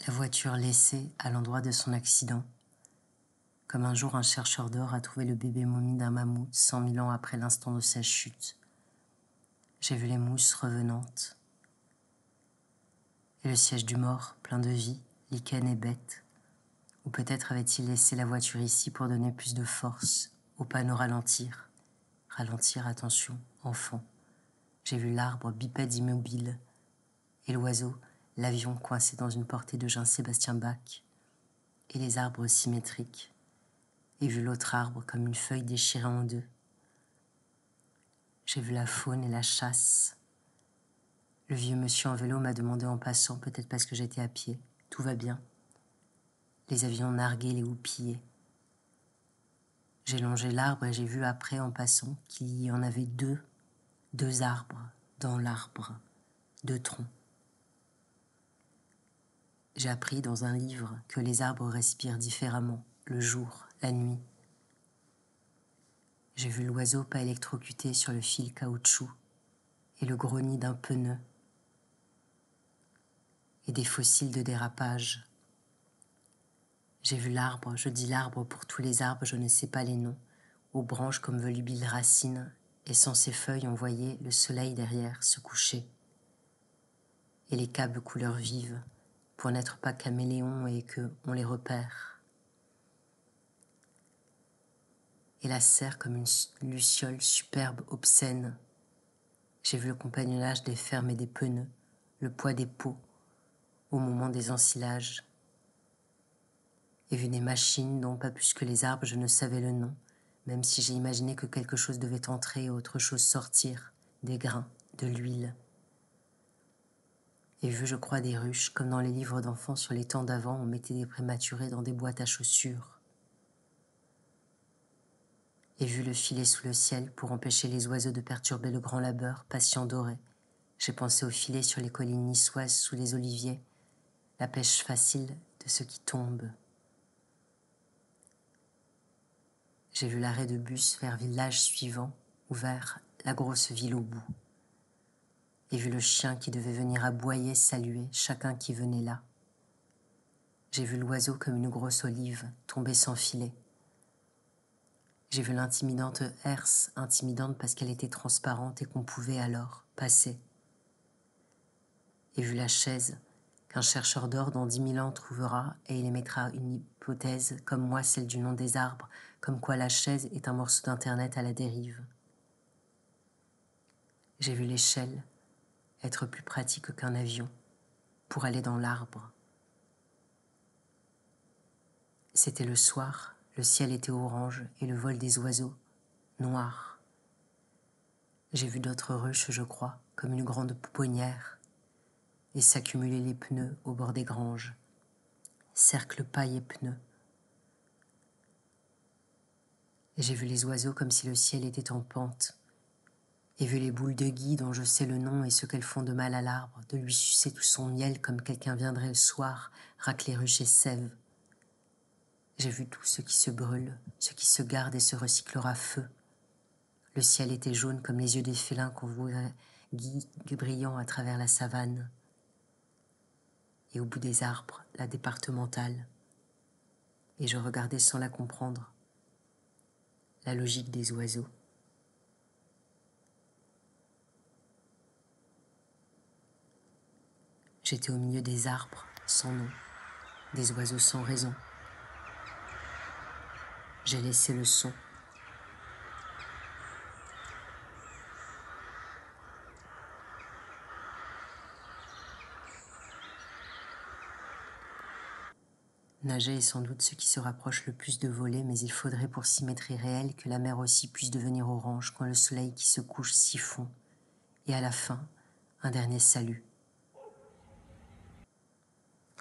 La voiture laissée à l'endroit de son accident, comme un jour un chercheur d'or a trouvé le bébé momie d'un mammouth 100 000 ans après l'instant de sa chute. J'ai vu les mousses revenantes et le siège du mort, plein de vie, lichen et bête. Ou peut-être avait-il laissé la voiture ici pour donner plus de force, au panneau ralentir. Ralentir, attention, enfant. J'ai vu l'arbre bipède immobile et l'oiseau, l'avion coincé dans une portée de Jean-Sébastien Bach et les arbres symétriques. Et vu l'autre arbre comme une feuille déchirée en deux. J'ai vu la faune et la chasse. Le vieux monsieur en vélo m'a demandé en passant, peut-être parce que j'étais à pied, tout va bien. Les avions narguaient les houppiers. J'ai longé l'arbre et j'ai vu après en passant qu'il y en avait deux arbres dans l'arbre, deux troncs. J'ai appris dans un livre que les arbres respirent différemment, le jour, la nuit. J'ai vu l'oiseau pas électrocuté sur le fil caoutchouc et le gros nid d'un pneu et des fossiles de dérapage. J'ai vu l'arbre, je dis l'arbre pour tous les arbres, je ne sais pas les noms, aux branches comme volubiles racines, et sans ses feuilles on voyait le soleil derrière se coucher. Et les câbles couleurs vives, pour n'être pas caméléons et que on les repère. Et la serre comme une luciole superbe, obscène. J'ai vu le compagnonnage des fermes et des pneus, le poids des pots, au moment des ensilages. Et vu des machines dont, pas plus que les arbres, je ne savais le nom, même si j'ai imaginé que quelque chose devait entrer et autre chose sortir, des grains, de l'huile. Et vu, je crois, des ruches, comme dans les livres d'enfants sur les temps d'avant, on mettait des prématurés dans des boîtes à chaussures. Et vu le filet sous le ciel pour empêcher les oiseaux de perturber le grand labeur, patient doré, j'ai pensé au filet sur les collines niçoises sous les oliviers, la pêche facile de ceux qui tombent. J'ai vu l'arrêt de bus vers village suivant ou vers la grosse ville au bout. Et vu le chien qui devait venir aboyer, saluer chacun qui venait là. J'ai vu l'oiseau comme une grosse olive tomber sans filet. J'ai vu l'intimidante herse, intimidante parce qu'elle était transparente et qu'on pouvait alors passer. Et vu la chaise qu'un chercheur d'or dans 10 000 ans trouvera et il émettra une hypothèse comme moi celle du nom des arbres, comme quoi la chaise est un morceau d'internet à la dérive. J'ai vu l'échelle être plus pratique qu'un avion pour aller dans l'arbre. C'était le soir, le ciel était orange et le vol des oiseaux, noir. J'ai vu d'autres ruches, je crois, comme une grande pouponnière, et s'accumuler les pneus au bord des granges, cercle paille et pneus. Et j'ai vu les oiseaux comme si le ciel était en pente, et vu les boules de gui dont je sais le nom et ce qu'elles font de mal à l'arbre, de lui sucer tout son miel comme quelqu'un viendrait le soir racler ruches et sève. J'ai vu tout ce qui se brûle, ce qui se garde et se recyclera feu. Le ciel était jaune comme les yeux des félins qu'on voit brillant à travers la savane. Et au bout des arbres, la départementale. Et je regardais sans la comprendre, la logique des oiseaux. J'étais au milieu des arbres, sans nom, des oiseaux sans raison. J'ai laissé le son. Nager est sans doute ce qui se rapproche le plus de voler, mais il faudrait pour symétrie réelle que la mer aussi puisse devenir orange quand le soleil qui se couche s'y fond. Et à la fin, un dernier salut.